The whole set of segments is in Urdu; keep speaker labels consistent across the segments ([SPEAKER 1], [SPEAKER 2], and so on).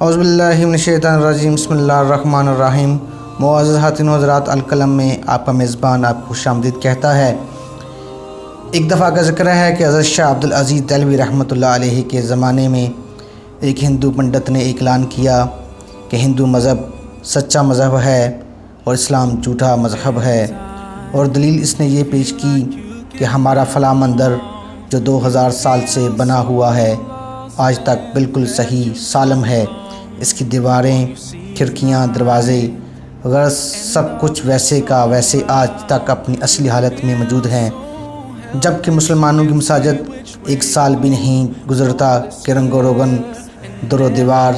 [SPEAKER 1] اعوذ باللہ من الشیطان الرجیم، بسم اللہ الرحمن الرحیم۔ معزز خواتین و حضرات، القلم میں آپ کا میزبان آپ کو خوش آمدید کہتا ہے۔ ایک دفعہ کا ذکر ہے کہ حضرت شاہ عبدالعزیز دہلوی رحمۃ اللہ علیہ کے زمانے میں ایک ہندو پنڈت نے اعلان کیا کہ ہندو مذہب سچا مذہب ہے اور اسلام جھوٹا مذہب ہے، اور دلیل اس نے یہ پیش کی کہ ہمارا فلاں مندر جو 2000 سال سے بنا ہوا ہے آج تک بالکل صحیح سالم ہے، اس کی دیواریں، کھڑکیاں، دروازے وغیرہ سب کچھ ویسے کا ویسے آج تک اپنی اصلی حالت میں موجود ہیں، جبکہ مسلمانوں کی مساجد ایک سال بھی نہیں گزرتا کہ رنگ و روگن، در و دیوار،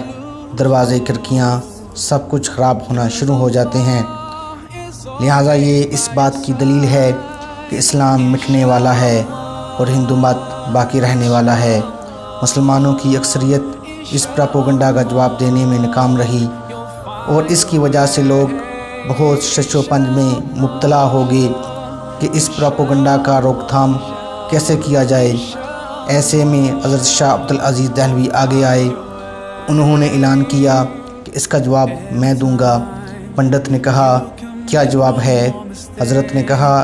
[SPEAKER 1] دروازے، کھڑکیاں سب کچھ خراب ہونا شروع ہو جاتے ہیں۔ لہٰذا یہ اس بات کی دلیل ہے کہ اسلام مٹنے والا ہے اور ہندو مت باقی رہنے والا ہے۔ مسلمانوں کی اکثریت اس پروپیگنڈا کا جواب دینے میں ناکام رہی اور اس کی وجہ سے لوگ بہت شش و پنج میں مبتلا ہو گئے کہ اس پروپیگنڈا کا روک تھام کیسے کیا جائے۔ ایسے میں حضرت شاہ عبدالعزیز دہلوی آگے آئے، انہوں نے اعلان کیا کہ اس کا جواب میں دوں گا۔ پنڈت نے کہا، کیا جواب ہے؟ حضرت نے کہا،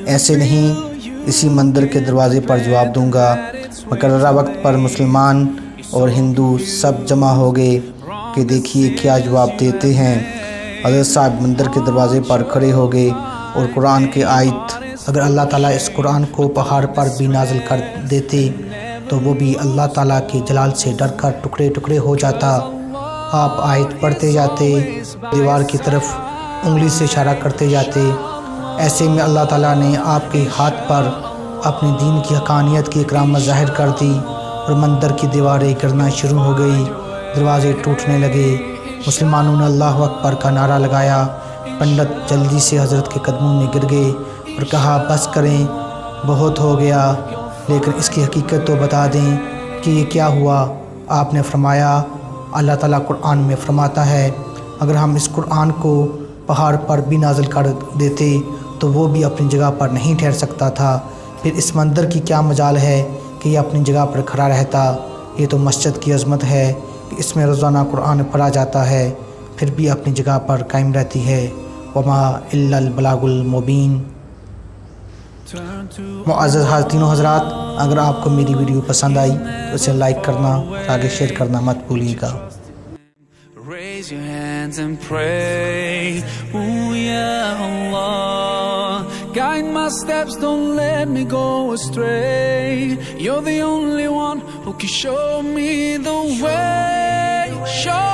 [SPEAKER 1] ایسے نہیں، اسی مندر کے دروازے پر جواب دوں گا۔ مقررہ وقت پر مسلمان اور ہندو سب جمع ہو گئے کہ دیکھیے کیا جواب دیتے ہیں۔ حضرت صاحب مندر کے دروازے پر کھڑے ہو گئے اور قرآن کی آیت، اگر اللہ تعالیٰ اس قرآن کو پہاڑ پر بھی نازل کر دیتے تو وہ بھی اللہ تعالیٰ کے جلال سے ڈر کر ٹکڑے ٹکڑے ہو جاتا۔ آپ آیت پڑھتے جاتے، دیوار کی طرف انگلی سے اشارہ کرتے جاتے۔ ایسے میں اللہ تعالیٰ نے آپ کے ہاتھ پر اپنے دین کی حقانیت کی کرامت ظاہر کر دی اور مندر کی دیواریں گرنا شروع ہو گئی، دروازے ٹوٹنے لگے۔ مسلمانوں نے اللہ اکبر کا نعرہ لگایا۔ پنڈت جلدی سے حضرت کے قدموں میں گر گئے اور کہا، بس کریں، بہت ہو گیا، لیکن اس کی حقیقت تو بتا دیں کہ یہ کیا ہوا۔ آپ نے فرمایا، اللہ تعالیٰ قرآن میں فرماتا ہے، اگر ہم اس قرآن کو پہاڑ پر بھی نازل کر دیتے تو وہ بھی اپنی جگہ پر نہیں ٹھہر سکتا تھا، پھر اس مندر کی کیا مجال ہے کہ یہ اپنی جگہ پر کھڑا رہتا۔ یہ تو مسجد کی عظمت ہے کہ اس میں روزانہ قرآن پڑھا جاتا ہے، پھر بھی اپنی جگہ پر قائم رہتی ہے۔ وما الا البلاغ المبین۔ معزز خواتین و حضرات، اگر آپ کو میری ویڈیو پسند آئی تو اسے لائک کرنا اور آگے شیئر کرنا مت بھولیے گا۔
[SPEAKER 2] Raise your hands and pray. Ooh, yeah, Allah. Guide my steps, don't let me go astray. You're the only one who can show me the way. Show